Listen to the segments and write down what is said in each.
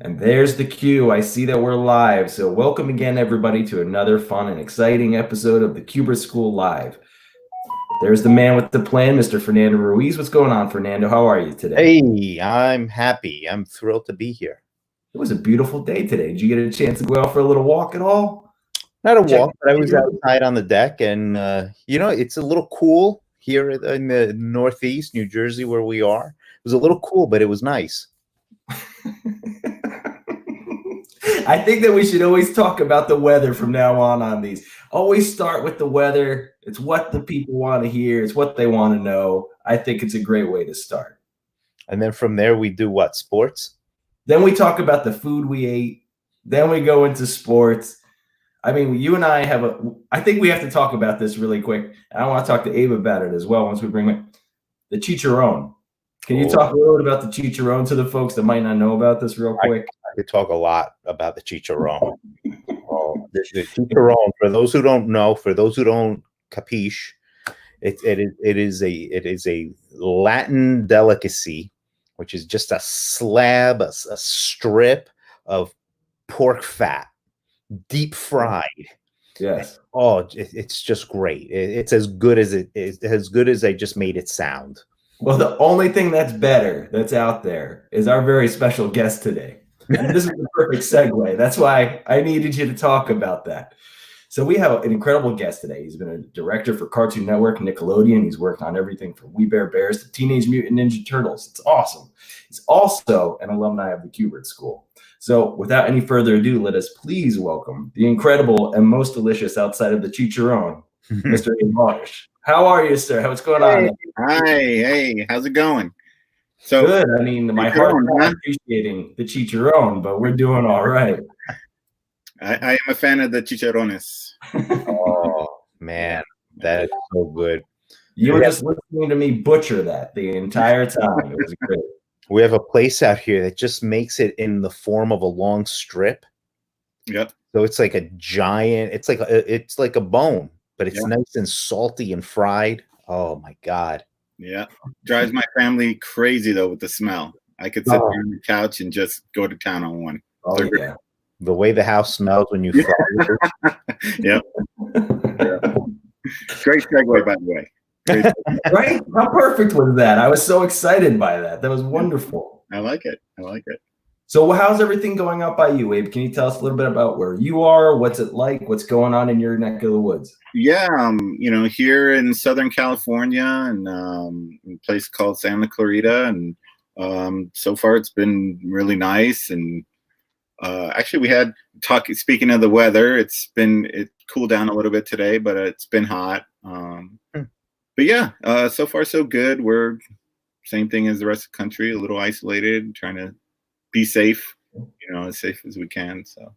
And there's the cue. I see that we're live. So welcome again, everybody, to another fun and exciting episode of the Kubert School Live. There's the man with the plan, Mr. Fernando Ruiz. What's going on, Fernando? How are you today? Hey, I'm happy. I'm thrilled to be here. It was a beautiful day today. Did you get a chance to go out for a little walk at all? Not a Check. walk, but I was outside on the deck, and it's a little cool here in the Northeast, New Jersey, where we are. It was a little cool, but it was nice. I think that we should always talk about the weather from now on these. Always start with the weather. It's what the people want to hear. It's what they want to know. I think it's a great way to start. And then from there, we do what? Sports? Then we talk about the food we ate. Then we go into sports. I mean, you and I I think we have to talk about this really quick. I want to talk to Abe about it as well once we bring it. The chicharron. Can you talk a little bit about the chicharron to the folks that might not know about this real quick? I could talk a lot about the chicharron. The chicharron, for those who don't know, for those who don't capiche, it is a Latin delicacy, which is just a slab, a strip of pork fat, deep fried. Yes. Oh, it's just great. It's as good as I just made it sound. Well, the only thing that's better that's out there is our very special guest today. And this is the perfect segue. That's why I needed you to talk about that. So we have an incredible guest today. He's been a director for Cartoon Network, Nickelodeon. He's worked on everything from We Bare Bears to Teenage Mutant Ninja Turtles. It's awesome. He's also an alumni of the Kubert School. So without any further ado, let us please welcome the incredible and most delicious outside of the chicharron, Mr. AUDISH. How are you, sir? What's going on? Hi, hey, how's it going? So good. I mean, my heart's not appreciating the chicharron, but we're doing all right. I am a fan of the chicharrones. Oh man, that is so good. You were just listening to me butcher that the entire time. It was great. We have a place out here that just makes it in the form of a long strip. Yep. So it's like a giant. It's like a bone, but it's nice and salty and fried. Oh my god. Yeah, drives my family crazy though with the smell. I could sit there on the couch and just go to town on one. Oh yeah. The way the house smells when you fry it. Yep. Great segue, by the way. Right? How perfect was that? I was so excited by that. That was wonderful. I like it. I like it. So how's everything going out by you, Abe? Can you tell us a little bit about where you are? What's it like? What's going on in your neck of the woods? Yeah, here in Southern California, and a place called Santa Clarita, and so far it's been really nice. And actually, we had speaking of the weather, it cooled down a little bit today, but it's been hot. But yeah, so far so good. We're same thing as the rest of the country, a little isolated, trying to be safe, as safe as we can. So,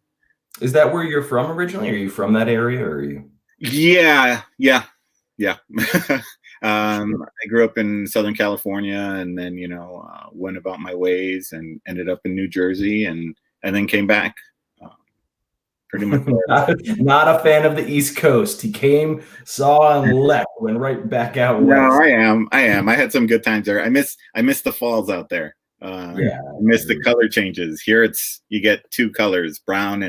is that where you're from originally? Are you from that area, or are you? Yeah. I grew up in Southern California, and then went about my ways and ended up in New Jersey, and then came back. Pretty much. Not a fan of the East Coast. He came, saw, and left. Went right back out west. No, I am. I had some good times there. I miss the falls out there. I miss the color changes. Here you get two colors, brown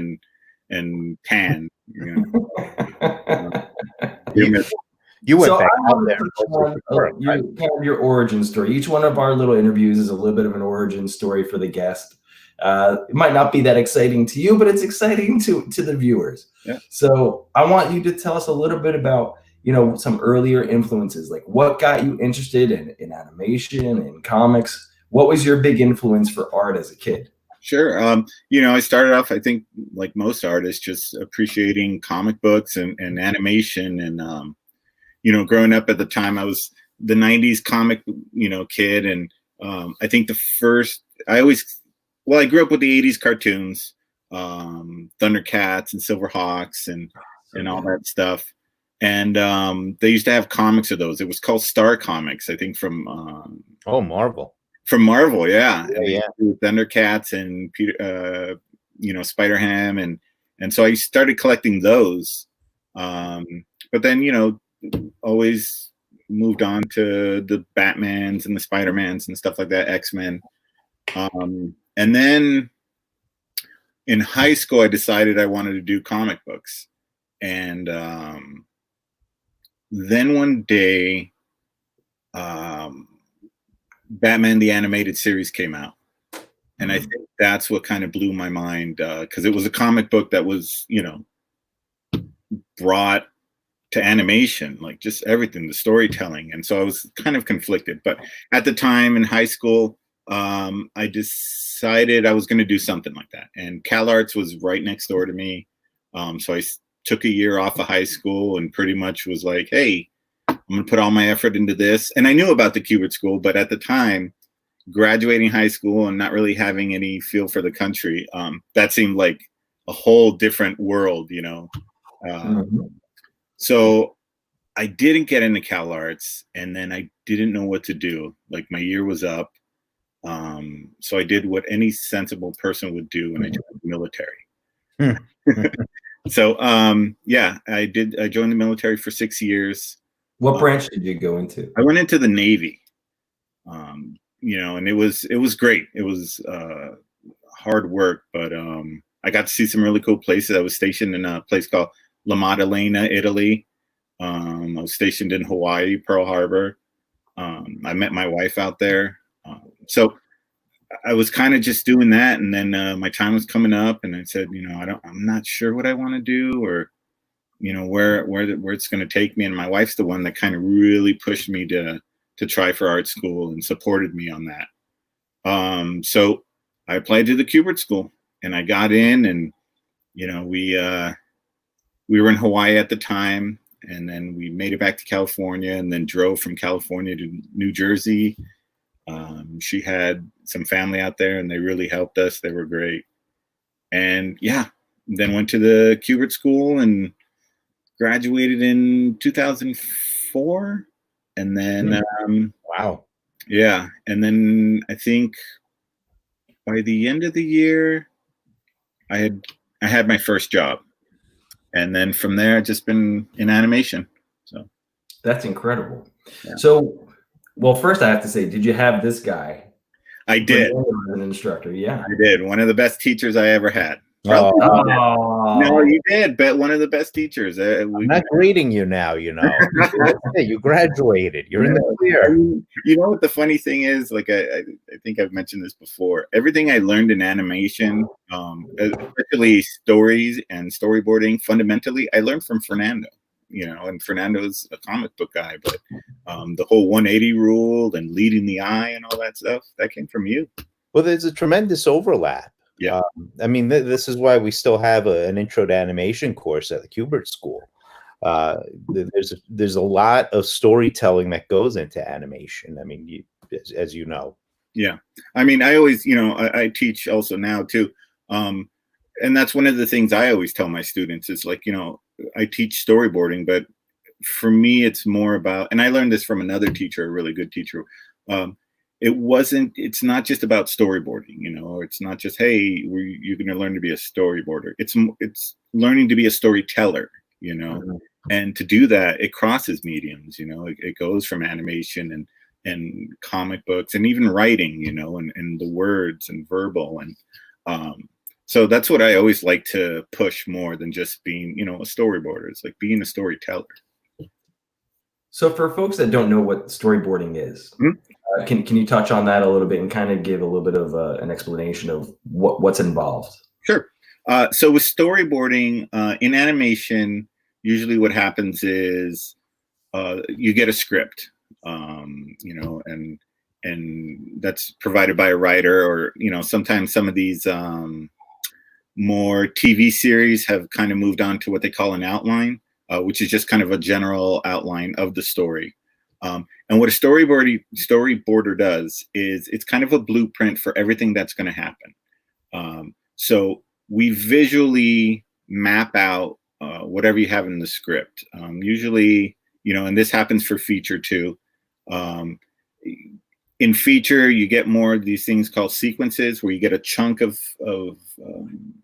and tan. You went so back out there. Your origin story. Each one of our little interviews is a little bit of an origin story for the guest. It might not be that exciting to you, but it's exciting to the viewers. Yeah. So I want you to tell us a little bit about, some earlier influences, like what got you interested in animation and comics. What was your big influence for art as a kid? Sure. I started off, I think, like most artists, just appreciating comic books and animation. And, growing up at the time, I was the 90s comic, kid. And I think I grew up with the 80s cartoons, Thundercats and Silverhawks and all that stuff. And they used to have comics of those. It was called Star Comics, I think, from Marvel. From Marvel, yeah. Thundercats and Peter, Spider-Ham, and so I started collecting those. But then always moved on to the Batmans and the Spider-Mans and stuff like that, X-Men. And then in high school, I decided I wanted to do comic books. And then one day, Batman the Animated Series came out. And I think that's what kind of blew my mind, because it was a comic book that was, you know, brought to animation, like just everything, the storytelling. And so I was kind of conflicted. But at the time in high school, I decided I was going to do something like that. And CalArts was right next door to me. So I took a year off of high school and pretty much was like, hey, I'm going to put all my effort into this. And I knew about the Kubert School, but at the time, graduating high school and not really having any feel for the country, that seemed like a whole different world, you know. So I didn't get into CalArts, and then I didn't know what to do. Like, my year was up. So I did what any sensible person would do when I joined the military. So yeah, I joined the military for 6 years. What branch did you go into? I went into the Navy. You know, and it was great. It was hard work, but I got to see some really cool places. I was stationed in a place called La Maddalena, Italy. I was stationed in Hawaii, Pearl Harbor. I met my wife out there. So I was kind of just doing that, and then my time was coming up, and I said, you know, I'm not sure what I want to do, or you know, where it's going to take me. And my wife's the one that kind of really pushed me to try for art school and supported me on that. So I applied to the Kubert School, and I got in, and you know, we were in Hawaii at the time, and then we made it back to California, and then drove from California to New Jersey. She had some family out there, and they really helped us. They were great. And yeah, then went to the Kubert School and graduated in 2004. And then, wow. Yeah. And then I think by the end of the year, I had my first job. And then from there, I've just been in animation. So that's incredible. Yeah. So, well, first I have to say, did you have this guy? I did. As an instructor, yeah. I did. One of the best teachers I ever had. Oh. No, you did. Bet one of the best teachers. I'm not grading you now, you know. You graduated. You're in the clear. You know what the funny thing is? Like I think I've mentioned this before. Everything I learned in animation, especially stories and storyboarding, fundamentally, I learned from Fernando. You know, and Fernando's a comic book guy, but the whole 180 rule and leading the eye and all that stuff, that came from you. Well, there's a tremendous overlap. Yeah. I mean, this is why we still have an intro to animation course at the Kubert School. There's a lot of storytelling that goes into animation. I mean, as you know. Yeah. I mean, I always, you know, I teach also now too. And that's one of the things I always tell my students is like, you know, I teach storyboarding, but for me, it's more about, and I learned this from another teacher, a really good teacher. It's not just about storyboarding, you know, it's not just, hey, you're going to learn to be a storyboarder. It's learning to be a storyteller, you know, and to do that, it crosses mediums, you know, it goes from animation and comic books and even writing, you know, and the words and verbal. And so that's what I always like to push more than just being, you know, a storyboarder. It's like being a storyteller. So for folks that don't know what storyboarding is, can you touch on that a little bit and kind of give a little bit of an explanation of what's involved? Sure. So with storyboarding in animation, usually what happens is you get a script, you know, and that's provided by a writer, or, you know, sometimes some of these more TV series have kind of moved on to what they call an outline, which is just kind of a general outline of the story. And what a storyboarder does is it's kind of a blueprint for everything that's going to happen. So we visually map out whatever you have in the script. Usually, you know, and this happens for feature too. In feature, you get more of these things called sequences, where you get a chunk of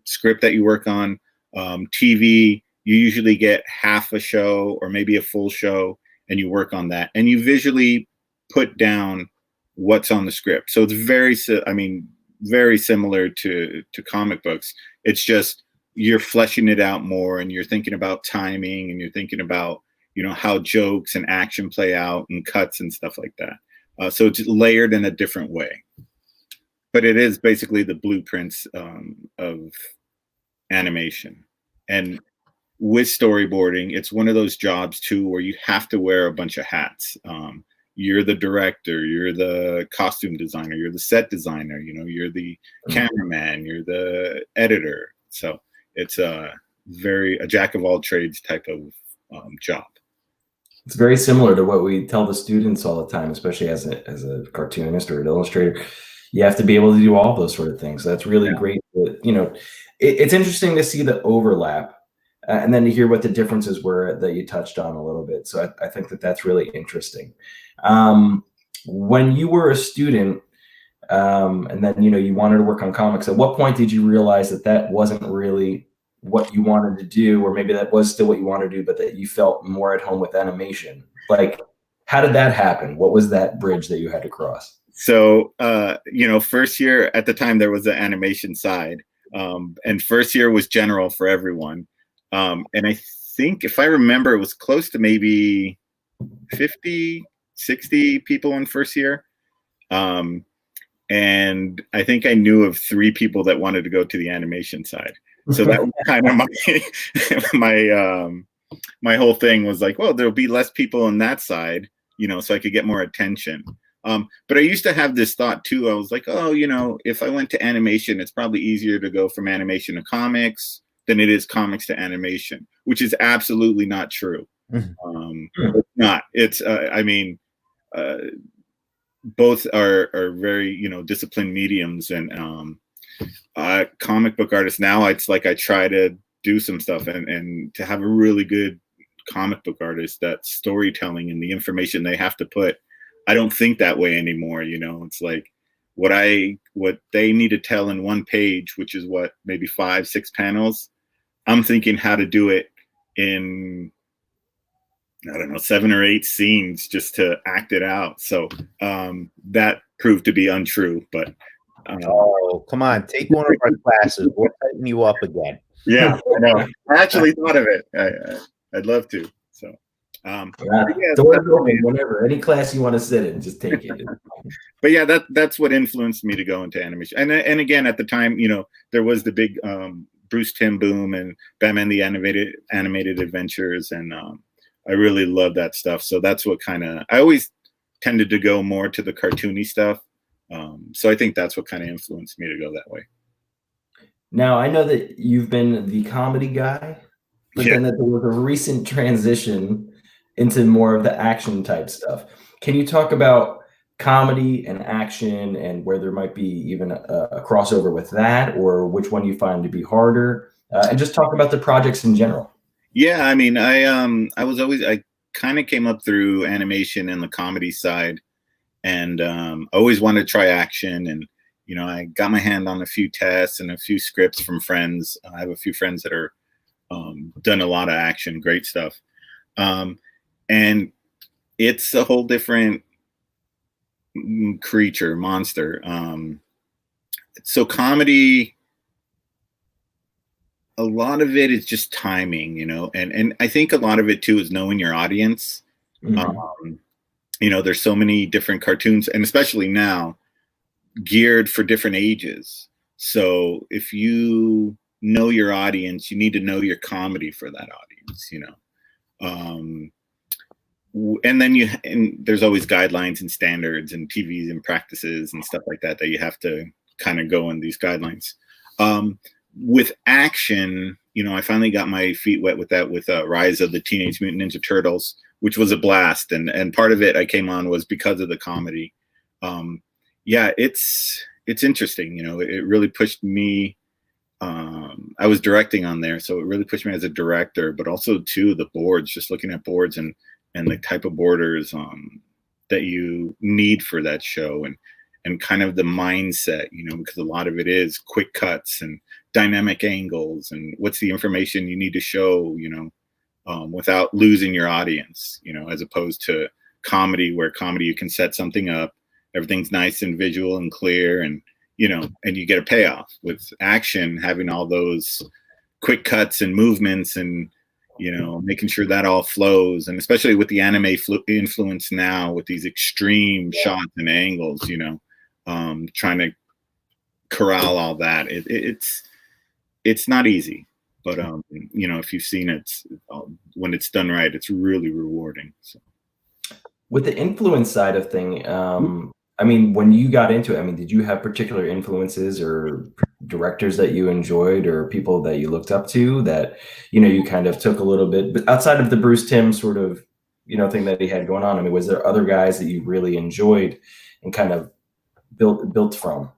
script that you work on. TV, you usually get half a show or maybe a full show, and you work on that. And you visually put down what's on the script. So it's very similar to comic books. It's just you're fleshing it out more, and you're thinking about timing, and you're thinking about, you know, how jokes and action play out and cuts and stuff like that. So it's layered in a different way. But it is basically the blueprints of animation. And with storyboarding, it's one of those jobs too where you have to wear a bunch of hats. You're the director, you're the costume designer, you're the set designer, you know, you're the cameraman, you're the editor. So it's a jack of all trades type of job. It's very similar to what we tell the students all the time, especially as a cartoonist or an illustrator. You have to be able to do all those sort of things. So that's really great. You know, it's interesting to see the overlap and then to hear what the differences were that you touched on a little bit. So I think that that's really interesting. When you were a student, and then, you know, you wanted to work on comics, at what point did you realize that that wasn't really what you wanted to do, or maybe that was still what you wanted to do, but that you felt more at home with animation? Like, how did that happen? What was that bridge that you had to cross? So, you know, first year at the time, there was the animation side, and first year was general for everyone. And I think, if I remember, it was close to maybe 50, 60 people in first year. And I think I knew of 3 people that wanted to go to the animation side. So that was kind of my whole thing was like, well, there'll be less people on that side, you know, so I could get more attention. But I used to have this thought too. I was like, oh, you know, if I went to animation, it's probably easier to go from animation to comics than it is comics to animation, which is absolutely not true. It's not. It's I mean, both are very, you know, disciplined mediums. And comic book artist now, it's like I try to do some stuff, and to have a really good comic book artist, that storytelling and the information they have to put, I don't think that way anymore. You know, it's like what they need to tell in one page, which is what, maybe 5, 6 panels. I'm thinking how to do it in, I don't know, 7 or 8 scenes just to act it out. So that proved to be untrue. But oh, come on, take one of our classes. We'll tighten you up again. Yeah, I know. I actually thought of it. I'd love to. So, whenever, any class you want to sit in, just take it. But yeah, that's what influenced me to go into animation. And again, at the time, you know, there was the big Bruce Timm boom and Batman the Animated Adventures, and I really love that stuff. So that's what I always tended to go more to the cartoony stuff. So I think that's what kind of influenced me to go that way. Now, I know that you've been the comedy guy, but then that there was a recent transition into more of the action type stuff. Can you talk about comedy and action, and where there might be even a crossover with that, or which one you find to be harder, and just talk about the projects in general? Yeah, I mean, I kind of came up through animation and the comedy side, and always wanted to try action. And, you know, I got my hand on a few tests and a few scripts from friends. I have a few friends that are done a lot of action, great stuff. And it's a whole different monster. So comedy, a lot of it is just timing, you know, and I think a lot of it too is knowing your audience. You know, there's so many different cartoons, and especially now, geared for different ages. So if you know your audience, you need to know your comedy for that audience, you know. And then there's always guidelines and standards and TVs and practices and stuff like that you have to kind of go in these guidelines. With action, you know, I finally got my feet wet with that, with Rise of the Teenage Mutant Ninja Turtles, which was a blast. And part of it I came on was because of the comedy. Yeah, it's interesting. You know, it really pushed me. I was directing on there, so it really pushed me as a director, but also too the boards, just looking at boards and the type of borders that you need for that show, and kind of the mindset, you know, because a lot of it is quick cuts and dynamic angles, and what's the information you need to show, you know, without losing your audience, you know, as opposed to comedy, where comedy you can set something up, everything's nice and visual and clear, and you know, and you get a payoff. With action, having all those quick cuts and movements and, you know, making sure that all flows, and especially with the anime influence now with these extreme shots and angles, you know, trying to corral all that. It's not easy, but you know, if you've seen it, when it's done right, it's really rewarding. So. With the influence side of thing, I mean, when you got into it, I mean, did you have particular influences or directors that you enjoyed or people that you looked up to that, you know, you kind of took a little bit, but outside of the Bruce Timm sort of, you know, thing that he had going on? I mean, was there other guys that you really enjoyed and kind of built from?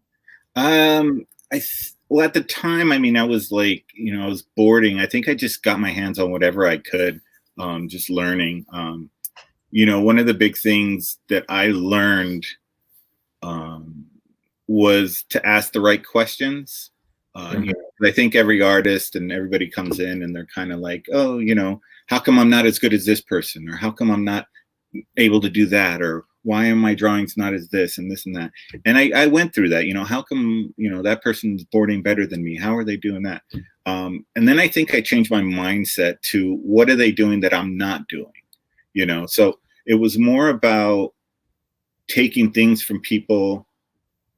Well, at the time, I mean, I was like, you know, I was boarding. I think I just got my hands on whatever I could, just learning. You know, one of the big things that I learned was to ask the right questions. You know, I think every artist and everybody comes in and they're kind of like, oh, you know, how come I'm not as good as this person? Or how come I'm not able to do that? Or why are my drawings not as this and this and that? And I went through that, you know, how come, you know, that person's boarding better than me? How are they doing that? And then I think I changed my mindset to what are they doing that I'm not doing? You know, so it was more about taking things from people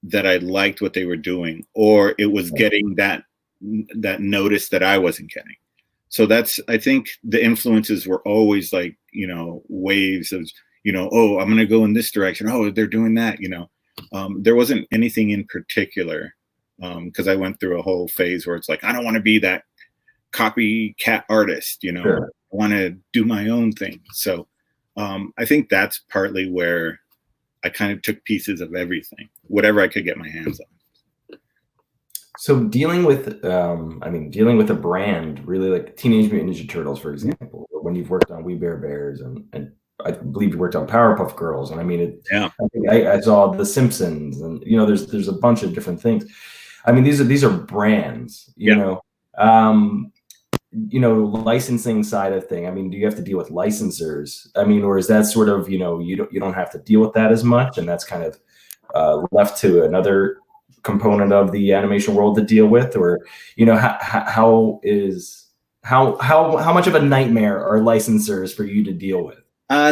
that I liked what they were doing, or it was getting that notice that I wasn't getting. So that's, I think the influences were always like, you know, waves of, you know, oh, I'm going to go in this direction. Oh, they're doing that, you know. There wasn't anything in particular, because I went through a whole phase where it's like, I don't want to be that copycat artist, you know. Sure. I want to do my own thing. So I think that's partly where I kind of took pieces of everything, whatever I could get my hands on. So dealing with, I mean, dealing with a brand really like Teenage Mutant Ninja Turtles, for example, or when you've worked on We Bare Bears and I believe you worked on Powerpuff Girls. And I mean, Yeah. I think I saw The Simpsons and, you know, there's a bunch of different things. I mean, these are brands, you know, licensing side of thing. I mean, do you have to deal with licensors? I mean, or is that sort of, you know, you don't have to deal with that as much, and that's kind of left to another component of the animation world to deal with? Or, you know, how much of a nightmare are licensors for you to deal with?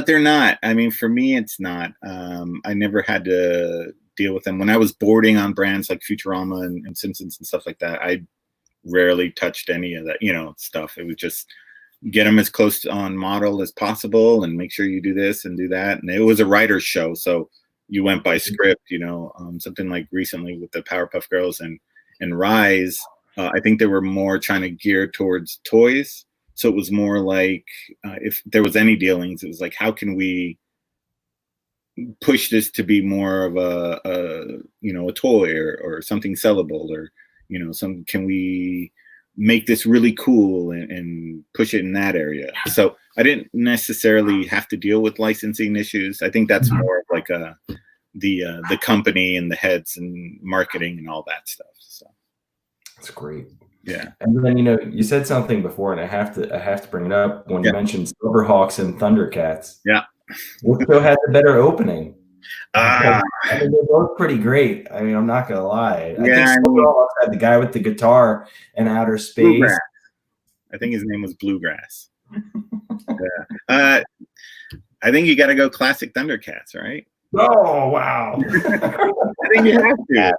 They're not. I mean, for me, it's not. I never had to deal with them. When I was boarding on brands like Futurama and Simpsons and stuff like that, I rarely touched any of that, you know, stuff. It was just get them as close on model as possible and make sure you do this and do that. And it was a writer's show, so you went by script, you know. Something like recently with the Powerpuff Girls and Rise, I think they were more trying to gear towards toys. So it was more like if there was any dealings, it was like, how can we push this to be more of a you know, a toy or something sellable, or, you know, can we make this really cool and push it in that area? So I didn't necessarily have to deal with licensing issues. I think that's more of like the company and the heads and marketing and all that stuff. So that's great. Yeah. And then, you know, you said something before, and I have to bring it up when you mentioned Silverhawks and Thundercats. Yeah. Which show had the better opening? I mean, they're both pretty great. I mean, I'm not gonna lie. Yeah, I think Silverhawks had the guy with the guitar in outer space. Bluegrass. I think his name was Bluegrass. Yeah. I think you got to go classic Thundercats, right? Oh wow! I think you have to.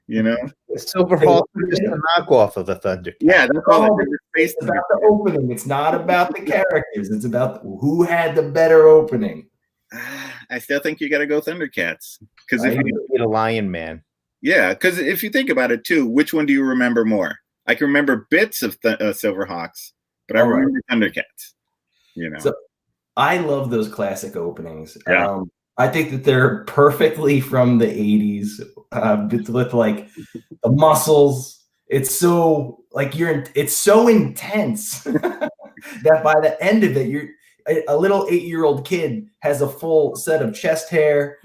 You know, Silverhawks is just a knockoff of the Thundercats. Yeah, that's all. It's about the opening. It's not about the characters. It's about who had the better opening. I still think you got to go Thundercats, because if you need a Lion Man. Yeah, because if you think about it too, which one do you remember more? I can remember bits of Silverhawks, but I remember Thundercats. You know, so I love those classic openings. Yeah. I think that they're perfectly from the 80s, with like the muscles. It's so like it's so intense that by the end of it, a little 8-year-old kid has a full set of chest hair.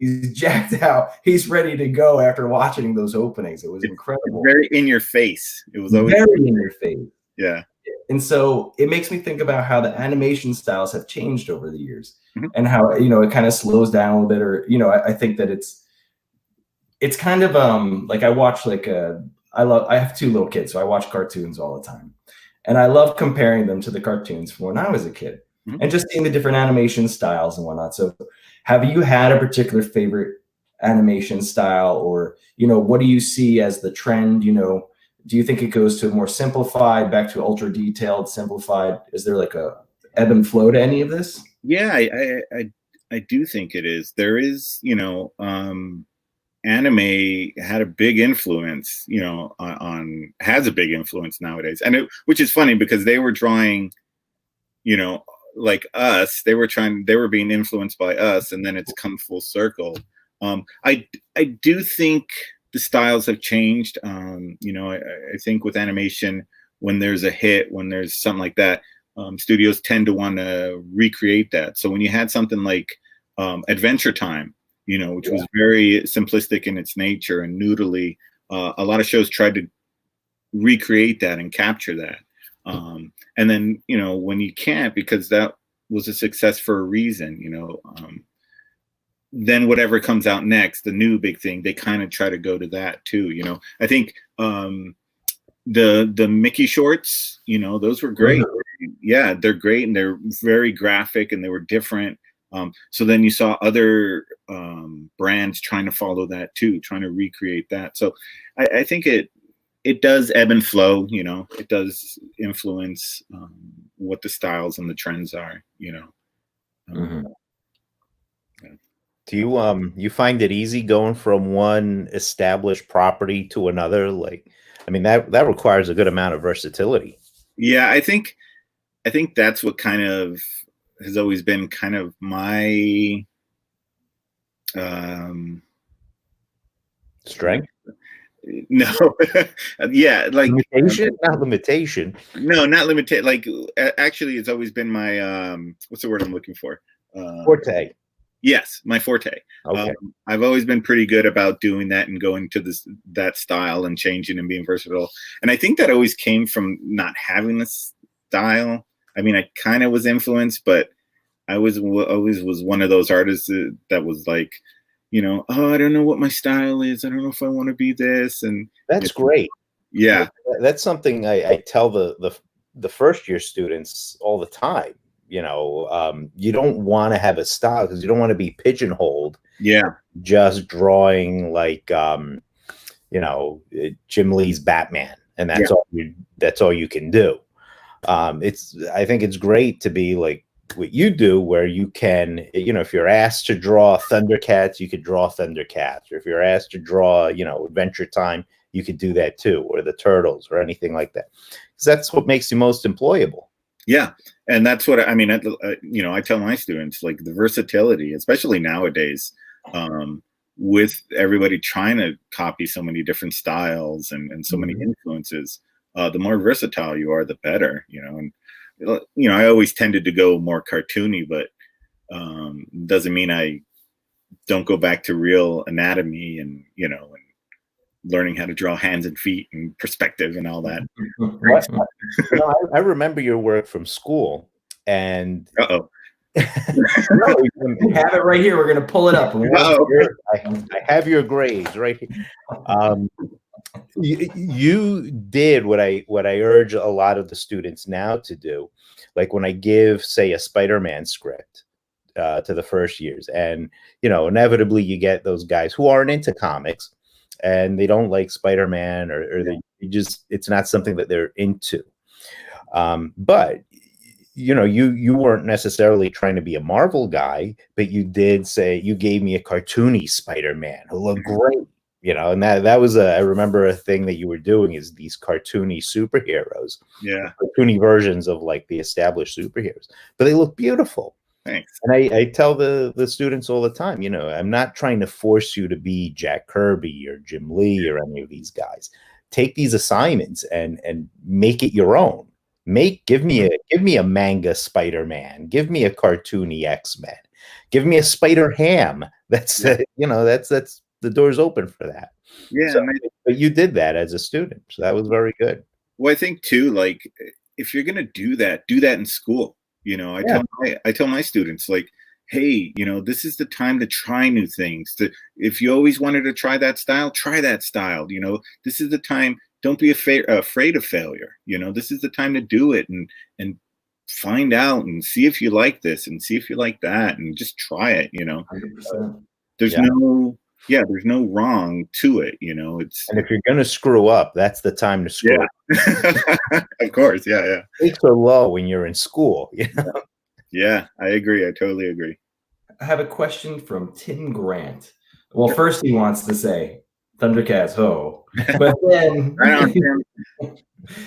He's jacked out. He's ready to go after watching those openings. It was incredible. Very in your face. It was always very in your face. Yeah. And so it makes me think about how the animation styles have changed over the years, and how, you know, it kind of slows down a little bit, or, you know, I think that it's kind of like I watch like I have two little kids, so I watch cartoons all the time. And I love comparing them to the cartoons from when I was a kid and just seeing the different animation styles and whatnot. So have you had a particular favorite animation style, or, you know, what do you see as the trend? You know, do you think it goes to more simplified, back to ultra detailed, simplified? Is there like a ebb and flow to any of this? Yeah, I do think it is. There is, you know, anime had a big influence, you know, on has a big influence nowadays, and which is funny because they were drawing, you know, like us. They were being influenced by us, and then it's come full circle. I do think the styles have changed. You know, I think with animation, when there's a hit, when there's something like that, studios tend to want to recreate that. So when you had something like Adventure Time, you know, which was very simplistic in its nature and noodly, a lot of shows tried to recreate that and capture that. And then, you know, when you can't, because that was a success for a reason, you know, then whatever comes out next, the new big thing, they kind of try to go to that too. You know, I think the Mickey shorts, you know, those were great. Yeah, they're great, and they're very graphic, and they were different. So then you saw other brands trying to follow that too, trying to recreate that. So I think it does ebb and flow. You know, it does influence what the styles and the trends are. You know. Do you find it easy going from one established property to another? Like, I mean, that requires a good amount of versatility. Yeah, I think that's what kind of has always been kind of my strength. No, yeah, like limitation, not limitation. No, not limited. Like, actually, it's always been my what's the word I'm looking for? Forte. Yes, my forte. Okay. I've always been pretty good about doing that and going to that style and changing and being versatile. And I think that always came from not having this style. I mean, I kind of was influenced, but I always was one of those artists that was like, you know, oh, I don't know what my style is. I don't know if I want to be this. And that's great. Yeah, that's something I tell the first year students all the time. You know, you don't want to have a style because you don't want to be pigeonholed. Yeah, just drawing like you know, Jim Lee's Batman, and that's all you can do. I think it's great to be like what you do, where you can, you know, if you're asked to draw Thundercats, you could draw Thundercats, or if you're asked to draw, you know, Adventure Time, you could do that too, or the Turtles, or anything like that, because that's what makes you most employable. Yeah, and that's what I mean. You know, I tell my students, like, the versatility, especially nowadays, with everybody trying to copy so many different styles and so many influences. The more versatile you are, the better. You know, and you know, I always tended to go more cartoony, but doesn't mean I don't go back to real anatomy and, you know, and learning how to draw hands and feet and perspective and all that. You know, I remember your work from school, and no, we have it right here. We're gonna pull it up. I have your grades right here. You did what I urge a lot of the students now to do, like when I give, say, a Spider-Man script to the first years, and you know, inevitably you get those guys who aren't into comics and they don't like Spider-Man, or they just, it's not something that they're into. But you know, you weren't necessarily trying to be a Marvel guy, but you did say, you gave me a cartoony Spider-Man who looked great, you know, and that was I remember a thing that you were doing, is these cartoony superheroes, cartoony versions of like the established superheroes, but they look beautiful. Thanks. And I tell the students all the time, you know, I'm not trying to force you to be Jack Kirby or Jim Lee or any of these guys. Take these assignments and make it your own. Give me a manga Spider-Man. Give me a cartoony X-Men. Give me a Spider-Ham. That's you know, that's the door's open for that. Yeah, so, but you did that as a student, so that was very good. Well, I think too, like, if you're gonna do that in school. You know, I tell my students, like, hey, this is the time to try new things. If you always wanted to try that style, try that style. This is the time. Don't be afraid of failure. This is the time to do it and find out and see if you like this and see if you like that and just try it. 100%. There's there's no wrong to it. It's, And if you're going to screw up, that's the time to screw up. Of course. Yeah. Stakes are low when you're in school. Yeah, I agree. I totally agree. I have a question from Tim Grant. Well, first he wants to say Thundercats ho, but then Right on, Tim.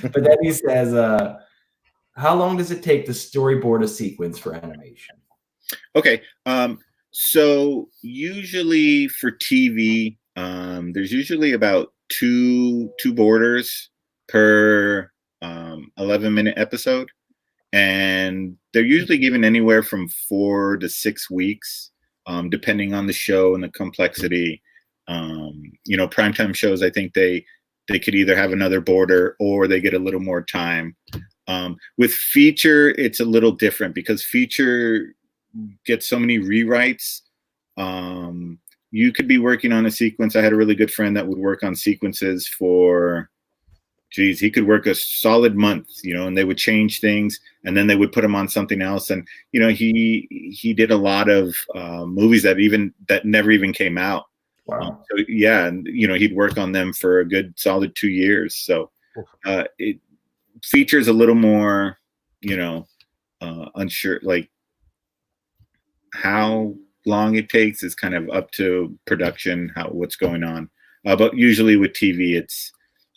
but then he says, how long does it take to storyboard a sequence for animation? Okay. So usually for TV, there's usually about two borders per 11-minute episode. And they're usually given anywhere from 4 to 6 weeks, depending on the show and the complexity. Primetime shows, I think they could either have another border or they get a little more time. With feature, it's a little different because feature gets so many rewrites. You could be working on a sequence. I had a really good friend that would work on sequences for, he could work a solid month, and they would change things and then they would put him on something else. And, he did a lot of movies that never even came out. Wow. So yeah. And, he'd work on them for a good solid 2 years. So it features a little more, unsure, like how long it takes is kind of up to production, what's going on. But usually with TV, it's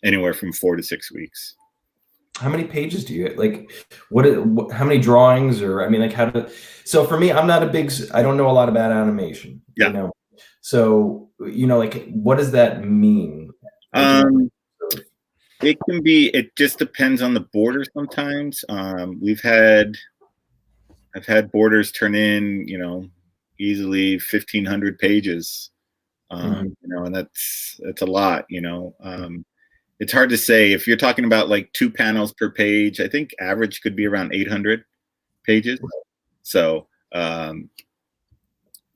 anywhere from 4 to 6 weeks. How many pages do you like? How many drawings, or I mean, like so for me, I don't know a lot about animation. Yeah. So like, what does that mean? It just depends on the border sometimes. I've had borders turn in, easily 1,500 pages. And that's a lot. It's hard to say. If you're talking about like 2 panels per page, I think average could be around 800 pages. So, do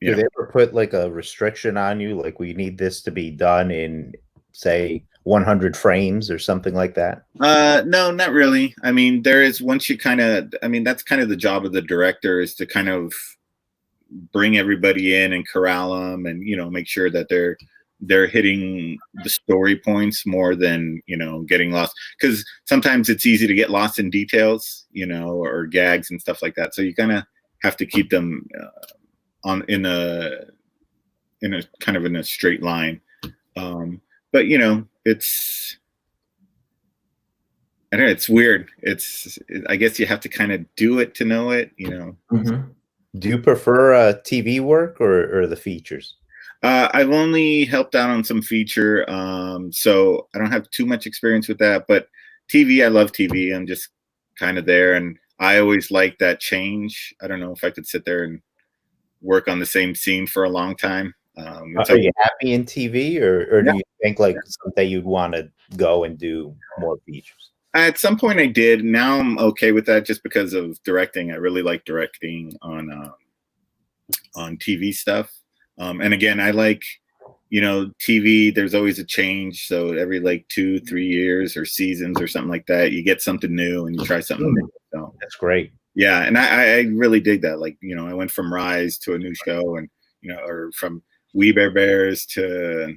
they ever put like a restriction on you? Like, we need this to be done in, say, 100 frames or something like that? No, not really. I mean, there is, once you that's kind of the job of the director, is to kind of bring everybody in and corral them and, make sure that they're hitting the story points more than, getting lost. Because sometimes it's easy to get lost in details, or gags and stuff like that. So you kind of have to keep them in a kind of in a straight line. But it's, I don't know, it's weird. I guess you have to kind of do it to know it, Do you prefer TV work or the features? I've only helped out on some feature, so I don't have too much experience with that. But TV, I love TV. I'm just kind of there, and I always like that change. I don't know if I could sit there and work on the same scene for a long time. Are you happy in TV, or do you think like someday you'd want to go and do more features? At some point I did. Now I'm okay with that just because of directing. I really like directing on TV stuff. And again, I like, TV, there's always a change. So every like 2-3 years or seasons or something like that, you get something new and you try something new. So that's great. Yeah. And I really dig that. Like, I went from Rise to a new show and, or from We Bare Bears to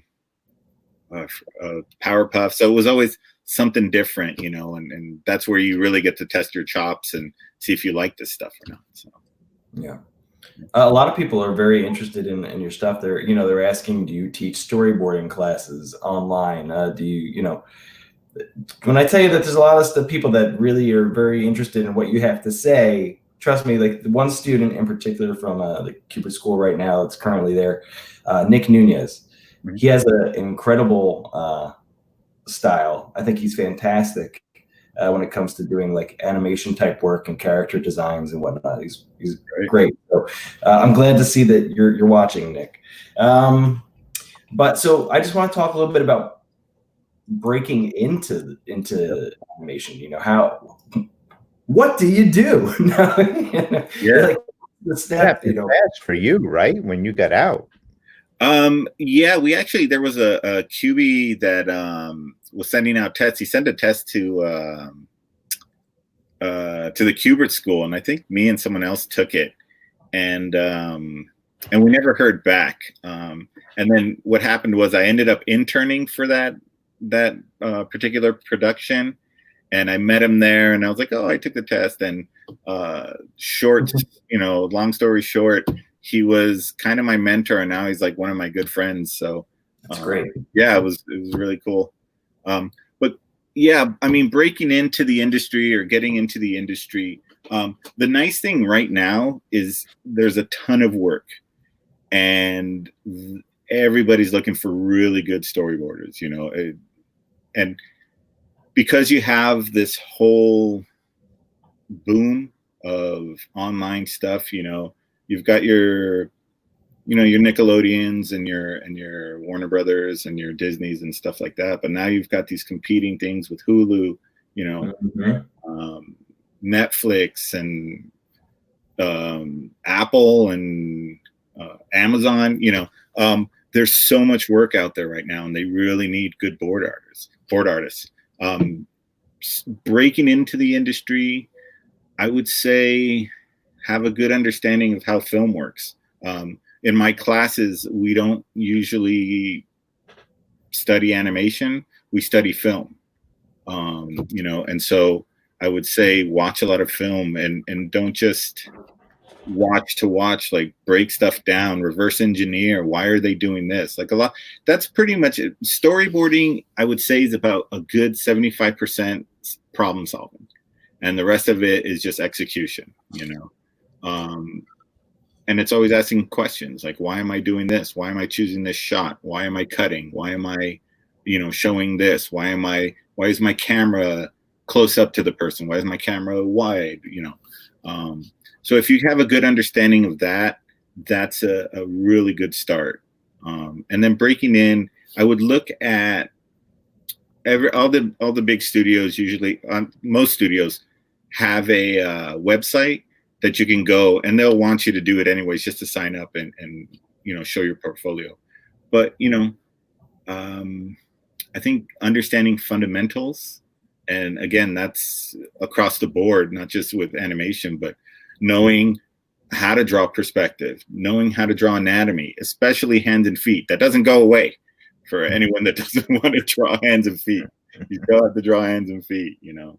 Powerpuff. So it was always something different, and that's where you really get to test your chops and see if you like this stuff or not. So yeah. A lot of people are very interested in your stuff. They're asking, do you teach storyboarding classes online? Do you, when I tell you that there's a lot of people that really are very interested in what you have to say, trust me, like the one student in particular from the Kubert school right now that's currently there, Nick Nunez, he has an incredible style. I think he's fantastic when it comes to doing like animation type work and character designs and whatnot. He's great. So I'm glad to see that you're watching, Nick. But so I just want to talk a little bit about breaking into animation. What do you do? Yeah. Like, the step, you know. Fast for you, right? When you got out. Yeah, we actually, there was a QB that was sending out tests. He sent a test to the Kubert school, and I think me and someone else took it, and we never heard back. And then what happened was I ended up interning for that particular production, and I met him there, and I was like, oh, I took the test, and short, you know, long story short, he was kind of my mentor, and now he's like one of my good friends. So that's great. Yeah, it was really cool. But yeah, I mean, breaking into the industry or getting into the industry, the nice thing right now is there's a ton of work, and everybody's looking for really good storyboarders, you know, and because you have this whole boom of online stuff, you know, you've got your, you know, your Nickelodeons and your Warner Brothers and your Disneys and stuff like that. But now you've got these competing things with Hulu, you know, Netflix and Apple and Amazon. You know, there's so much work out there right now, and they really need good board artists. Breaking into the industry, I would say, have a good understanding of how film works. In my classes, we don't usually study animation, we study film. You know, and so I would say watch a lot of film, and don't just watch to watch, like break stuff down, reverse engineer. Why are they doing this? Like a lot, that's pretty much it. Storyboarding, I would say, is about a good 75% problem solving, and the rest of it is just execution, you know. And it's always asking questions like, why am I doing this? Why am I choosing this shot? Why am I cutting? Why am I, you know, showing this? Why is my camera close up to the person? Why is my camera wide? You know, so if you have a good understanding of that, that's a really good start. And then breaking in, I would look at all the big studios. Usually, most studios have a website that you can go, and they'll want you to do it anyways, just to sign up and you know, show your portfolio. But you know, I think understanding fundamentals, and again, that's across the board, not just with animation, but knowing how to draw perspective, knowing how to draw anatomy, especially hands and feet. That doesn't go away for anyone that doesn't want to draw hands and feet. You still have to draw hands and feet, you know.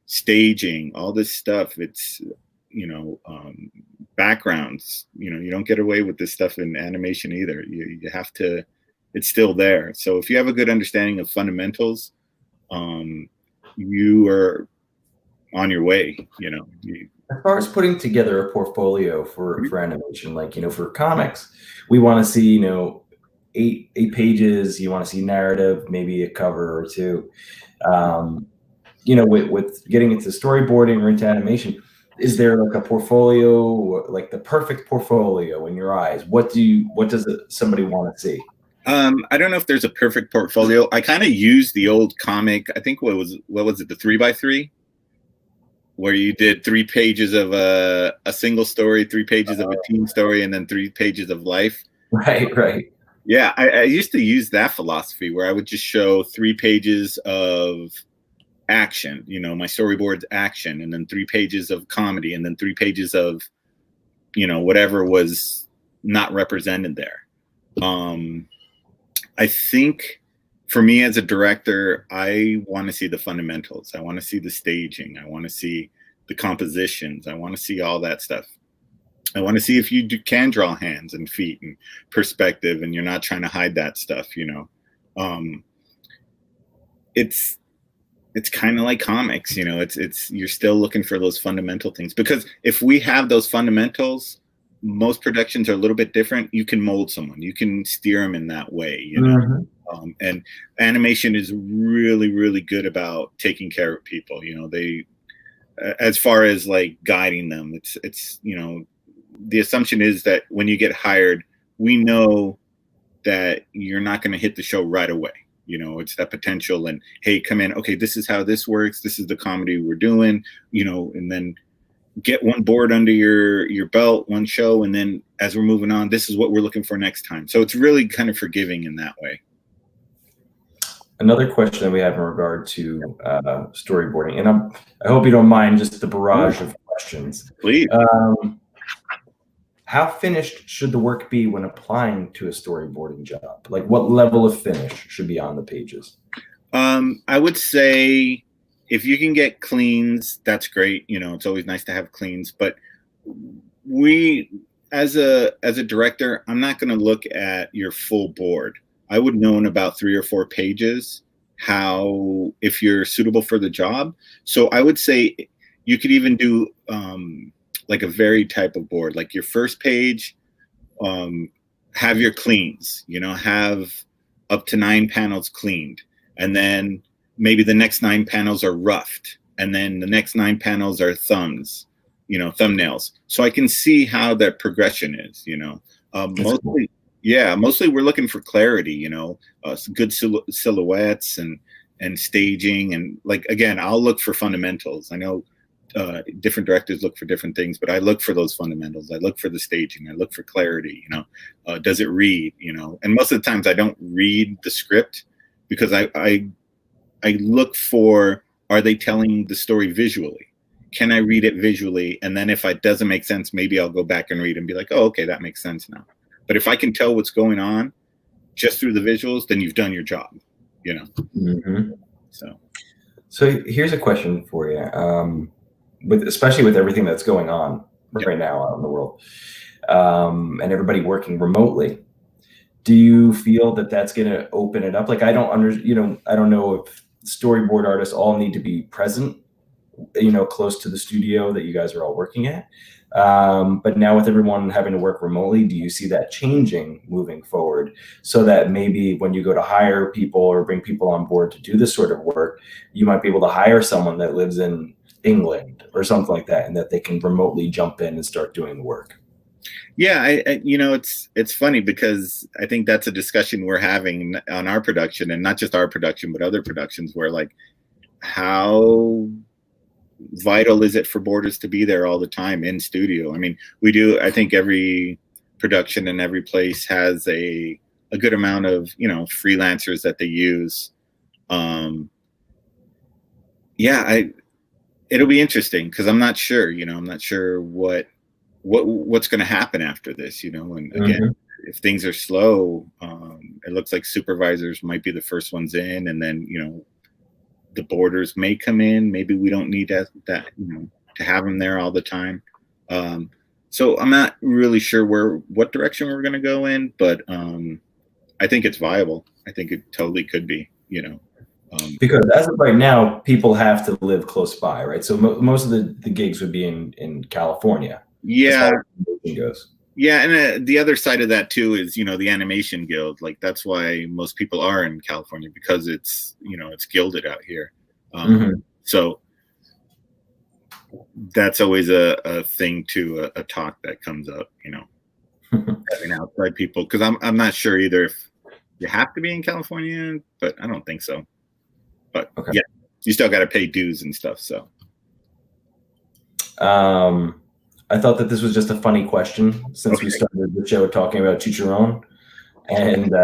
Staging, all this stuff, it's, you know, backgrounds, you know, you don't get away with this stuff in animation either. You have to, it's still there. So if you have a good understanding of fundamentals, you are on your way, you know. As far as putting together a portfolio for animation, like, you know, for comics, we want to see, you know, eight pages, you want to see narrative, maybe a cover or two. You know, with getting into storyboarding or into animation, is there like a portfolio, like the perfect portfolio in your eyes? What does somebody want to see? I don't know if there's a perfect portfolio. I kind of use the old comic. I think what was it, the 3x3, where you did 3 pages of a single story, 3 pages of a team story, and then 3 pages of life. Right. Yeah, I used to use that philosophy where I would just show 3 pages of action, you know, my storyboard's action, and then 3 pages of comedy, and then 3 pages of, you know, whatever was not represented there. I think for me as a director, I want to see the fundamentals. I want to see the staging. I want to see the compositions. I want to see all that stuff. I want to see if you can draw hands and feet and perspective, and you're not trying to hide that stuff, you know. It's kind of like comics, you know, it's you're still looking for those fundamental things, because if we have those fundamentals, most productions are a little bit different. You can mold someone, you can steer them in that way, you know. And animation is really, really good about taking care of people, you know. They, as far as like guiding them, it's, you know, the assumption is that when you get hired, we know that you're not going to hit the show right away. You know, it's that potential, and hey, come in. Okay, this is how this works. This is the comedy we're doing, you know, and then get one board under your belt, one show, and then as we're moving on, this is what we're looking for next time. So it's really kind of forgiving in that way. Another question that we have in regard to storyboarding, and I hope you don't mind just the barrage of questions. Please. How finished should the work be when applying to a storyboarding job? Like, what level of finish should be on the pages? I would say if you can get cleans, that's great. You know, it's always nice to have cleans, but we, as a director, I'm not going to look at your full board. I would know in about 3 or 4 pages if you're suitable for the job. So I would say you could even do like a varied type of board, like your first page, have your cleans, you know, have up to 9 panels cleaned. And then maybe the next 9 panels are roughed. And then the next 9 panels are thumbs, you know, thumbnails. So I can see how that progression is, you know. Mostly, cool. Yeah, mostly we're looking for clarity, you know, good silhouettes and staging. And like, again, I'll look for fundamentals. I know different directors look for different things, but I look for those fundamentals. I look for the staging. I look for clarity, you know, does it read, you know, and most of the times I don't read the script because I look for, are they telling the story visually? Can I read it visually? And then if it doesn't make sense, maybe I'll go back and read and be like, oh, okay, that makes sense now. But if I can tell what's going on just through the visuals, then you've done your job, you know? Mm-hmm. So here's a question for you. Especially with everything that's going on right now out in the world, and everybody working remotely, do you feel that that's going to open it up? Like, I don't know if storyboard artists all need to be present, you know, close to the studio that you guys are all working at. But now with everyone having to work remotely, do you see that changing moving forward so that maybe when you go to hire people or bring people on board to do this sort of work, you might be able to hire someone that lives in England or something like that, and that they can remotely jump in and start doing the work? Yeah, I you know, it's funny because I think that's a discussion we're having on our production, and not just our production, but other productions, where like, how vital is it for boarders to be there all the time in studio? I mean, we do, I think every production and every place has a good amount of, you know, freelancers that they use. Yeah, it'll be interesting because I'm not sure, you know, I'm not sure what's going to happen after this, you know, and again, if things are slow, it looks like supervisors might be the first ones in, and then, you know, the boarders may come in. Maybe we don't need that, you know, to have them there all the time. So I'm not really sure what direction we're going to go in, but I think it's viable. I think it totally could be, you know. Because as of right now, people have to live close by, right? So most of the gigs would be in California. Yeah. As goes. Yeah, and the other side of that too is, you know, the animation guild. Like, that's why most people are in California, because it's, you know, it's gilded out here. So that's always a thing to a talk that comes up, you know, having outside people, because I'm not sure either if you have to be in California, but I don't think so. But yeah, you still got to pay dues and stuff. So I thought that this was just a funny question since we started the show talking about Chicharron, and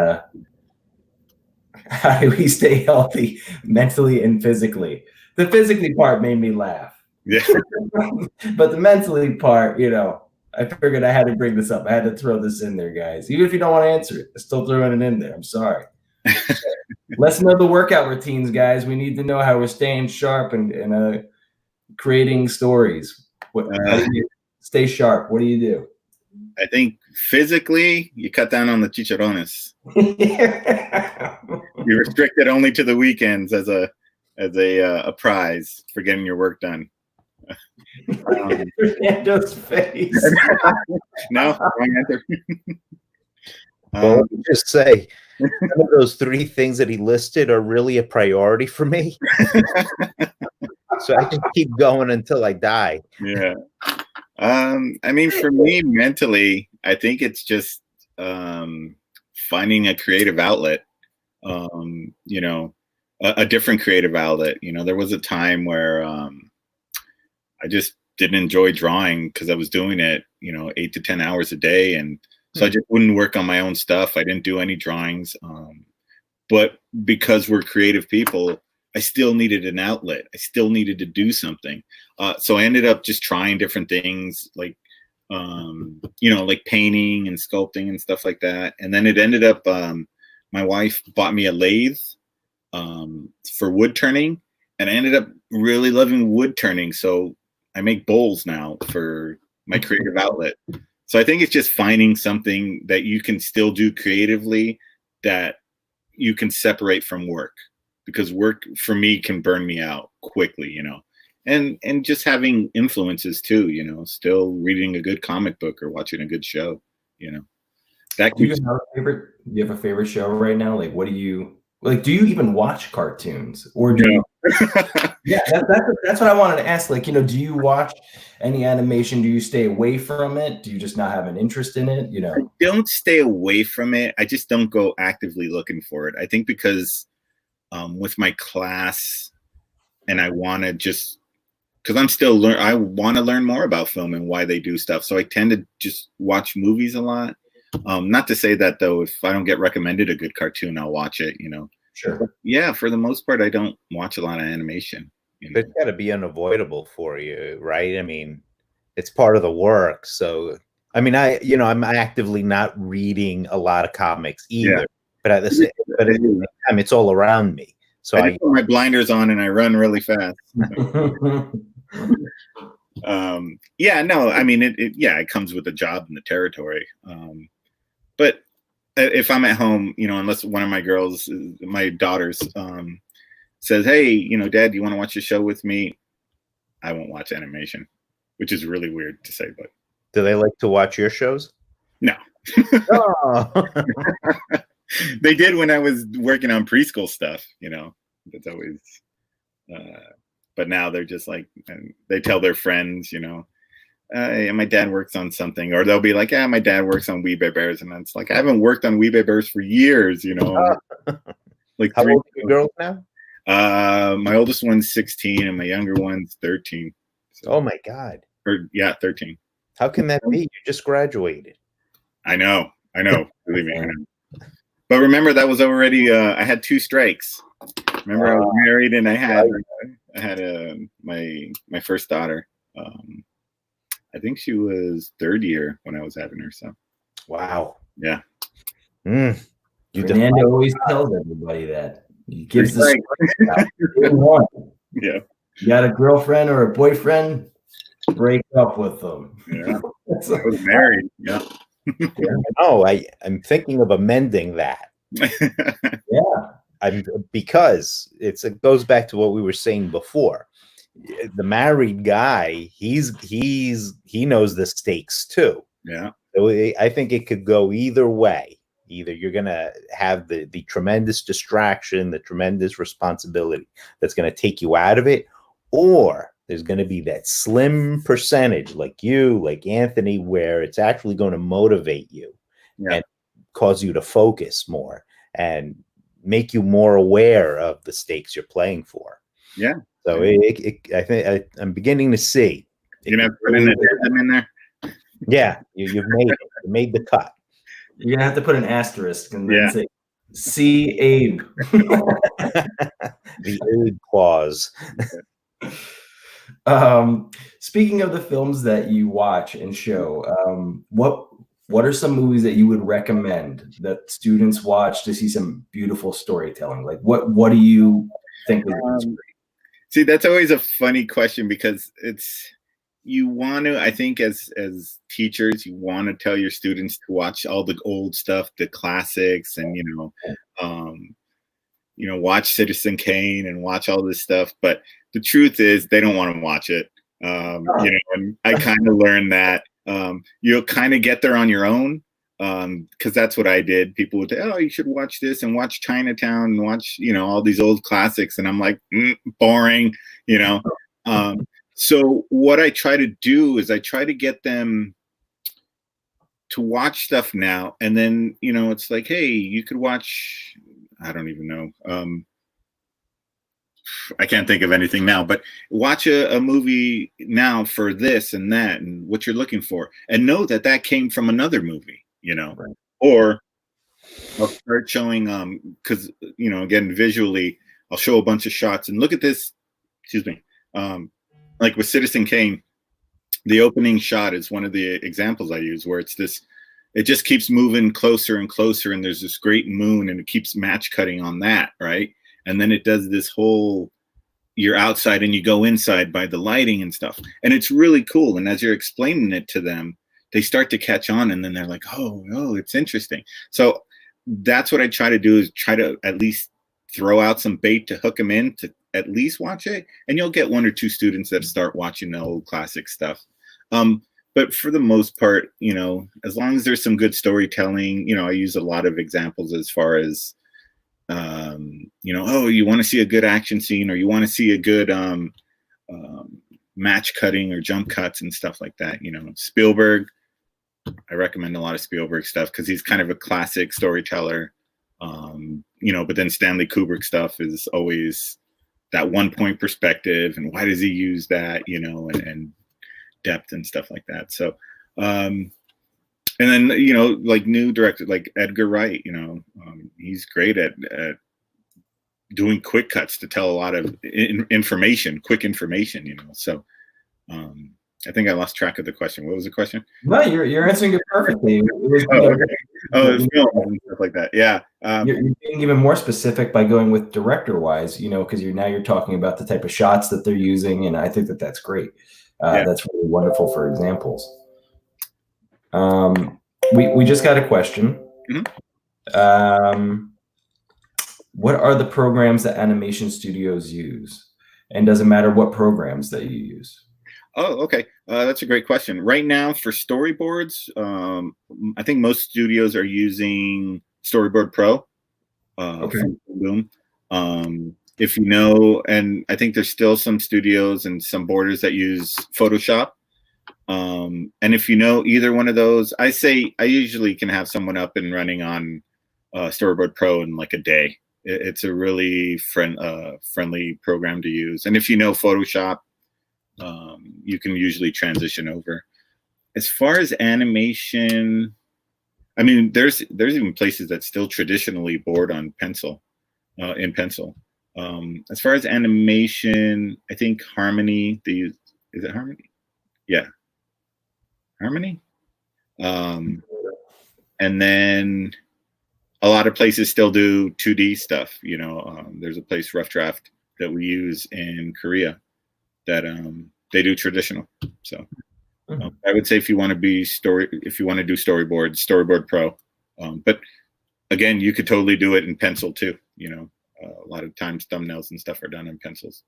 how do we stay healthy mentally and physically? The physically part made me laugh. Yeah. But the mentally part, you know, I figured I had to bring this up. I had to throw this in there, guys. Even if you don't want to answer it, I'm still throwing it in there. I'm sorry. Let's know the workout routines, guys. We need to know how we're staying sharp and creating stories. How do you stay sharp? What do you do? I think physically, you cut down on the chicharrones. You restrict it only to the weekends as a prize for getting your work done. Fernando's face. No, wrong answer. Well, let me just say, none of those 3 things that he listed are really a priority for me. So I just keep going until I die. Yeah. I mean, for me, mentally, I think it's just finding a creative outlet, you know, a different creative outlet. You know, there was a time where I just didn't enjoy drawing because I was doing it, 8 to 10 hours a day. And so I just wouldn't work on my own stuff. I didn't do any drawings. But because we're creative people, I still needed an outlet. I still needed to do something. So I ended up just trying different things like, like painting and sculpting and stuff like that. And then it ended up, my wife bought me a lathe for wood turning. And I ended up really loving wood turning. So I make bowls now for my creative outlet. So I think it's just finding something that you can still do creatively that you can separate from work, because work for me can burn me out quickly, and just having influences too, still reading a good comic book or watching a good show, that Do you have a favorite show right now? Like, what do you like? Do you even watch cartoons, or do you? Yeah, that's what I wanted to ask. Like, do you watch any animation? Do you stay away from it? Do you just not have an interest in it? I don't stay away from it. I just don't go actively looking for it. I think because with my class, and I want to just, because I want to learn more about film and why they do stuff. So I tend to just watch movies a lot. Not to say that though, if I don't get recommended a good cartoon, I'll watch it, Sure. But yeah, for the most part, I don't watch a lot of animation. It's got to be unavoidable for you, right? I mean, it's part of the work. So, I mean, I'm actively not reading a lot of comics either, but at the same time, it's all around me. So I put my blinders on and I run really fast. Yeah, no, I mean, it comes with the job and the territory. But if I'm at home, unless one of my girls, my daughters, says, hey, Dad, do you want to watch a show with me? I won't watch animation, which is really weird to say, but. Do they like to watch your shows? No. Oh. They did when I was working on preschool stuff, that's always, but now they're just like, they tell their friends, my dad works on something, or they'll be like, yeah, my dad works on Wee Bears. And it's like, I haven't worked on Wee Bears for years, like How old are your girls now? My oldest one's 16 and my younger one's 13. So, oh my God. 13. How can that be? You just graduated. I know. Believe me, I know. But remember, that was already, I had 2 strikes. Remember, I was married and I had my first daughter. I think she was 3rd year when I was having her. So, wow. Yeah. Fernando always tells everybody that. He gives the story. Yeah. You got a girlfriend or a boyfriend, break up with them. Yeah. I was married. Yeah. No, I'm thinking of amending that. Yeah. Because it goes back to what we were saying before. The married guy, he knows the stakes too. Yeah. So I think it could go either way. Either you're going to have the tremendous distraction, the tremendous responsibility that's going to take you out of it, or there's going to be that slim percentage like you, like Anthony, where it's actually going to motivate you and cause you to focus more and make you more aware of the stakes you're playing for. Yeah. So I think I'm beginning to see. You're going to have to put an addendum in there? Yeah, you've made it. You made the cut. You're going to have to put an asterisk and then say, see Abe. The Abe clause. Speaking of the films that you watch and show, what are some movies that you would recommend that students watch to see some beautiful storytelling? Like what do you think is great? See, that's always a funny question, because you want to, I think as teachers, you want to tell your students to watch all the old stuff, the classics, and watch Citizen Kane and watch all this stuff. But the truth is, they don't want to watch it. And I kind of learned that you'll kind of get there on your own, because that's what I did. People would say, oh, you should watch this and watch Chinatown and watch all these old classics, and I'm like, boring, So what I try to do is I try to get them to watch stuff now, and then it's like, hey, you could watch, I don't even know, I can't think of anything now, but watch a movie now for this and that and what you're looking for, and know that that came from another movie, Right. or I'll start showing, because, again, visually, I'll show a bunch of shots and look at this, excuse me, like with Citizen Kane, the opening shot is one of the examples I use, where it just keeps moving closer and closer, and there's this great moon, and it keeps match cutting on that, right? And then it does this whole, you're outside and you go inside by the lighting and stuff. And it's really cool. And as you're explaining it to them, they start to catch on, and then they're like, oh, it's interesting. So that's what I try to do, is try to at least throw out some bait to hook them in to at least watch it. And you'll get one or two students that start watching the old classic stuff. But for the most part, as long as there's some good storytelling, I use a lot of examples as far as, you want to see a good action scene, or you want to see a good match cutting or jump cuts and stuff like that. Spielberg, I recommend a lot of Spielberg stuff because he's kind of a classic storyteller. But then Stanley Kubrick stuff is always that one point perspective, and why does he use that, and depth and stuff like that. So, and then, like new directors like Edgar Wright, he's great at doing quick cuts to tell a lot of quick information, So, I think I lost track of the question. What was the question? No, you're answering it perfectly. Film and stuff like that. Yeah. You're being even more specific by going with director-wise, because you're talking about the type of shots that they're using, and I think that's great. That's really wonderful for examples. We just got a question. Mm-hmm. What are the programs that animation studios use? And does it matter what programs that you use? Oh, okay. That's a great question. Right now for storyboards, I think most studios are using Storyboard Pro. Okay. From Boom. If and I think there's still some studios and some borders that use Photoshop. And if either one of those, I usually can have someone up and running on Storyboard Pro in like a day. It's a really friendly program to use. And if Photoshop, you can usually transition over. As far as animation, I mean, there's even places that still traditionally board on pencil, in pencil. As far as animation, I think Harmony, is it Harmony? Yeah. Harmony. And then a lot of places still do 2D stuff. There's a place, Rough Draft, that we use in Korea that they do traditional. So I would say if you want to do Storyboard Pro. But again, you could totally do it in pencil too. A lot of times thumbnails and stuff are done in pencils.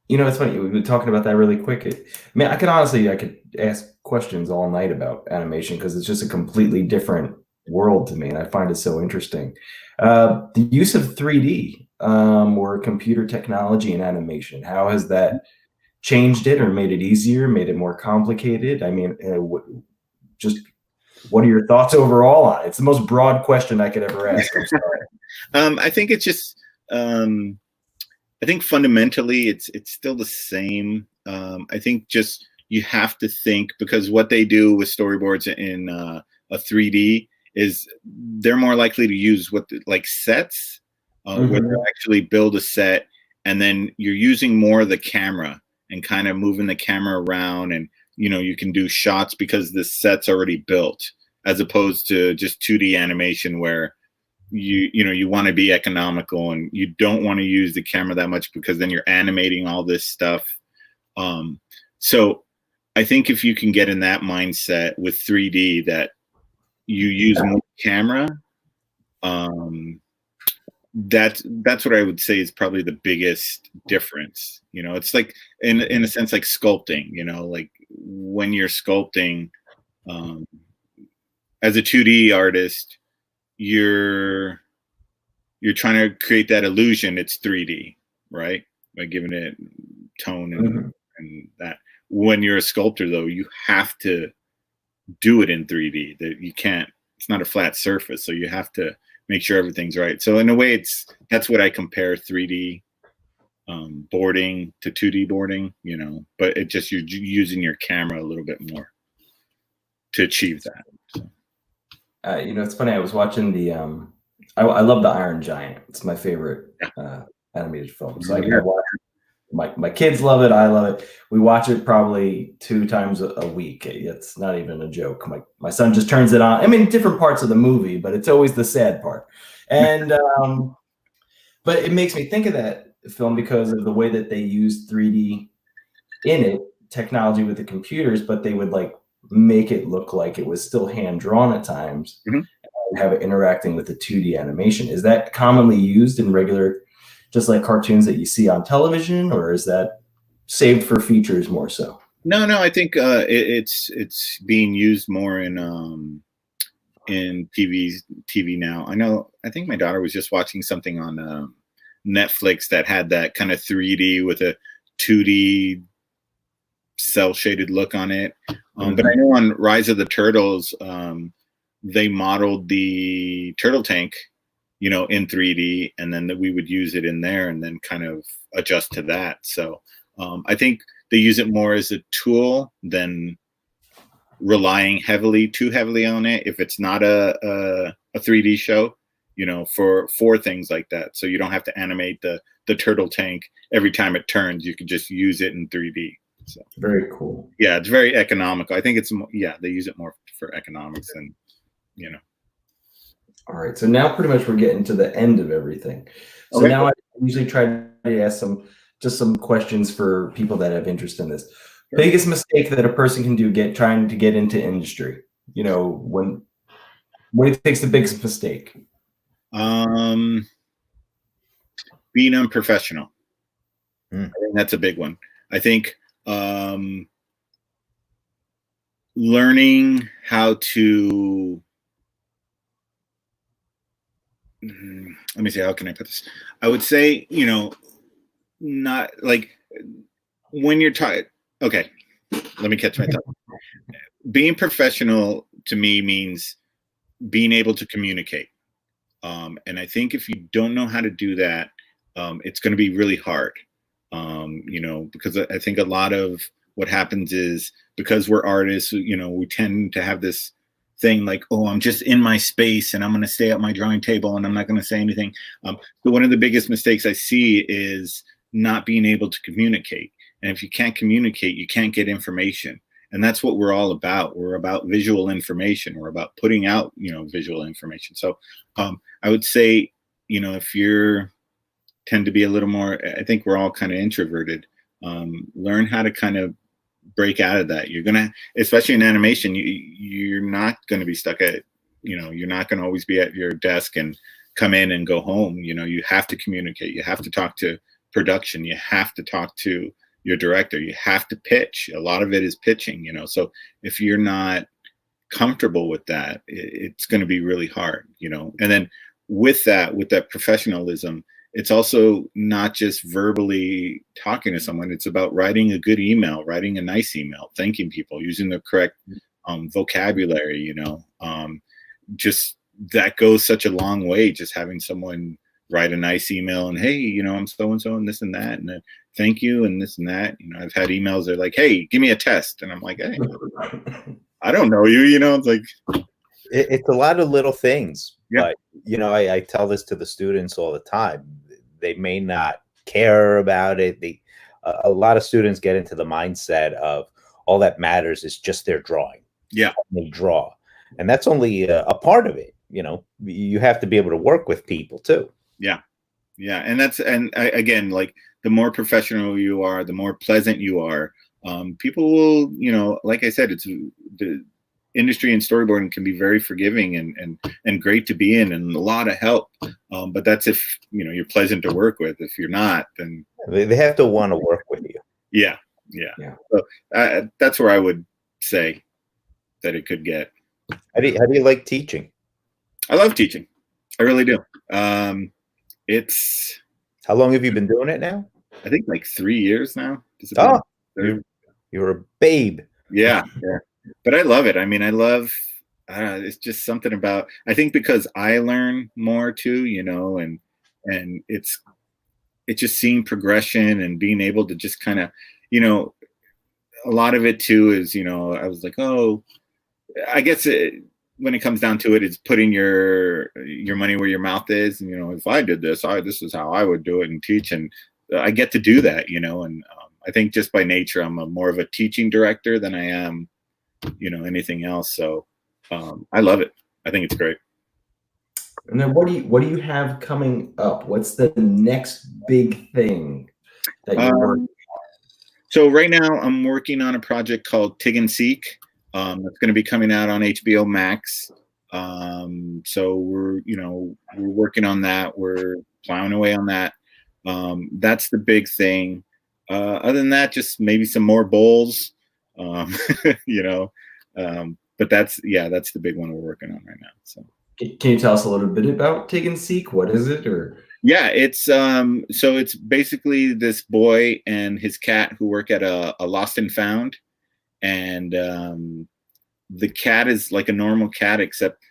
It's funny. We've been talking about that really quick. I could ask questions all night about animation because it's just a completely different world to me, and I find it so interesting. The use of 3D or computer technology in animation, how has that changed it or made it easier, made it more complicated? I mean, what are your thoughts overall on it? It's the most broad question I could ever ask. I'm sorry. I think it's just, I think fundamentally it's still the same. I think just you have to think, because what they do with storyboards in a 3D is they're more likely to use sets, where they actually build a set, and then you're using more of the camera and kind of moving the camera around, and you can do shots because the set's already built, as opposed to just 2D animation where you want to be economical and you don't want to use the camera that much because then you're animating all this stuff. So I think if you can get in that mindset with 3D, that you use more camera, that's what I would say is probably the biggest difference. It's like in a sense like sculpting. Like when you're sculpting, as a 2D artist, you're trying to create that illusion it's 3D, right? By giving it tone and that. When you're a sculptor, though, you have to do it in 3D. That you can't. It's not a flat surface, so you have to make sure everything's right. So in a way, that's what I compare 3D boarding to 2D boarding, you know, but it just, you're using your camera a little bit more to achieve that. So. You know, it's funny. I was watching the I love the Iron Giant. It's my favorite animated film. So I watch it. My kids love it. I love it. We watch it probably 2 times a week. It's not even a joke. My son just turns it on. I mean, different parts of the movie, but it's always the sad part. And but it makes me think of that film because of the way that they used 3D in it, technology with the computers, but they would like make it look like it was still hand drawn at times, and have it interacting with the 2D animation. Is that commonly used in regular, just like cartoons that you see on television, or is that saved for features more so? No, I think it's being used more in TV now. I think my daughter was just watching something on Netflix that had that kind of 3D with a 2D cell shaded look on it. But I know on Rise of the Turtles, they modeled the turtle tank, you know, in 3D, and then we would use it in there and then kind of adjust to that. So I think they use it more as a tool than relying too heavily on it if it's not a 3D show, you know, for things like that. So you don't have to animate the turtle tank every time it turns. You can just use it in 3D. So very cool. Yeah, it's very economical. I think they use it more for economics than, you know. All right, so now pretty much we're getting to the end of everything. So now I usually try to ask some questions for people that have interest in this. Sure. Biggest mistake that a person can do trying to get into industry. You know, what do you think's the biggest mistake? Being unprofessional. I think that's a big one. I think learning how to let me see, how can I put this? I would say, you know, not like when you're tired. Okay, let me catch my thought. Being professional to me means being able to communicate. And I think if you don't know how to do that, it's going to be really hard. You know, because I think a lot of what happens is because we're artists, you know, we tend to have this thing like, oh, I'm just in my space and I'm going to stay at my drawing table and I'm not going to say anything. So one of the biggest mistakes I see is not being able to communicate. And if you can't communicate, you can't get information. And that's what we're all about. We're about visual information. We're about putting out, you know, visual information. So I would say, you know, if you tend to be a little more, I think we're all kind of introverted, learn how to kind of break out of that. You're going to, especially in animation, you're not going to be stuck at, you know, you're not going to always be at your desk and come in and go home. You know, you have to communicate. You have to talk to production. You have to talk to your director. You have to pitch. A lot of it is pitching, you know. So if you're not comfortable with that, it's going to be really hard, you know. And then with that professionalism, it's also not just verbally talking to someone. It's about writing a good email, writing a nice email, thanking people, using the correct vocabulary, you know. Just that goes such a long way, just having someone write a nice email and, hey, you know, I'm so-and-so and this and that, and then thank you and this and that. You know, I've had emails that are like, hey, give me a test. And I'm like, hey, I don't know you, you know. It's like, it's a lot of little things. Yeah. But, you know, I tell this to the students all the time. They may not care about it. A lot of students get into the mindset of all that matters is just their drawing. Yeah. They draw. And that's only a part of it. You know, you have to be able to work with people too. Yeah. Yeah. And again, like the more professional you are, the more pleasant you are, people will, you know, like I said, it's the industry and storyboarding can be very forgiving and great to be in and a lot of help. But that's if, you know, you're pleasant to work with. If you're not, then they have to want to work with you. Yeah. Yeah. So that's where I would say that it could get. How do you like teaching? I love teaching. I really do. It's. How long have you been doing it now? I think like 3 years now. You're a babe. Yeah. But I love it. I mean, I love it's just something about, I think because I learn more too, you know, and it's just seeing progression and being able to just kind of, you know, a lot of it too is, you know, I was like, oh, I guess when it comes down to it, it's putting your money where your mouth is. And, you know, if I did this, this is how I would do it and teach. And I get to do that, you know, and I think just by nature, I'm more of a teaching director than I am, you know, anything else. So I love it. I think it's great. And then what do you have coming up? What's the next big thing that you're working on? So right now I'm working on a project called Tig and Seek. That's going to be coming out on HBO Max. So we're working on that. We're plowing away on that. That's the big thing. Other than that, just maybe some more bowls, you know, but that's the big one we're working on right now. So can you tell us a little bit about Tig and Seek? What is it? Or yeah, it's so it's basically this boy and his cat who work at a lost and found, and the cat is like a normal cat, except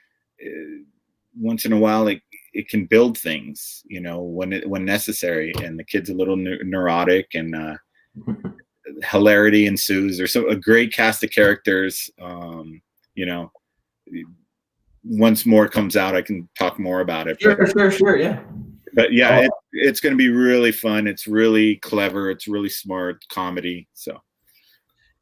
once in a while it can build things, you know, when necessary. And the kid's a little neurotic, and hilarity ensues. There's a great cast of characters. You know, once more comes out, I can talk more about it. Sure, yeah. But yeah, it's going to be really fun. It's really clever. It's really smart comedy. So,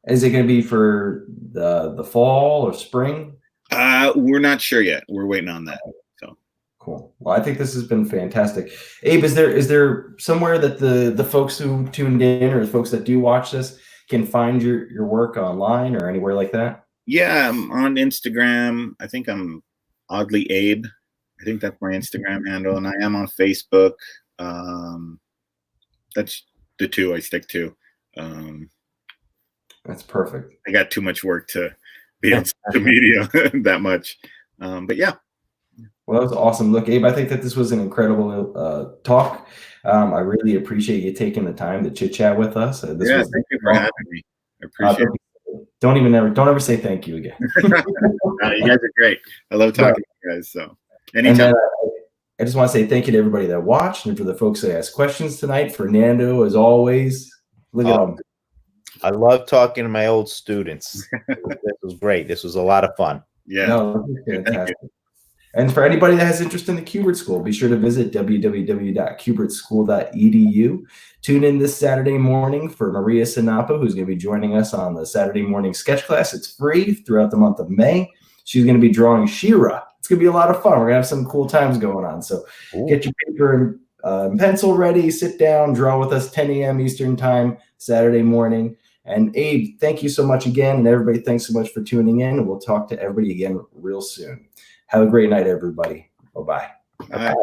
is it going to be for the fall or spring? We're not sure yet. We're waiting on that. So cool. Well, I think this has been fantastic. Abe, is there somewhere that the folks who tuned in or the folks that do watch this can find your work online or anywhere like that? Yeah, I'm on Instagram. I think I'm Oddly Abe. I think that's my Instagram handle, and I am on Facebook. That's the two I stick to. That's perfect. I got too much work to be on social media that much. But yeah. Well, that was awesome. Look, Abe, I think that this was an incredible talk. I really appreciate you taking the time to chit chat with us. Thank you for having me. I appreciate it. Don't ever say thank you again. You guys are great. I love talking to you guys. So anytime. I just want to say thank you to everybody that watched, and for the folks that asked questions tonight. Fernando, as always, look at him. I love talking to my old students. This was great. This was a lot of fun. Yeah. No, fantastic. And for anybody that has interest in the Kubert School, be sure to visit www.kubertschool.edu. Tune in this Saturday morning for Maria Sinapa, who's going to be joining us on the Saturday morning sketch class. It's free throughout the month of May. She's going to be drawing She-Ra. It's going to be a lot of fun. We're going to have some cool times going on. So get your paper and pencil ready. Sit down, draw with us 10 a.m. Eastern time, Saturday morning. And Abe, thank you so much again. And everybody, thanks so much for tuning in. And we'll talk to everybody again real soon. Have a great night, everybody. Bye-bye. Bye.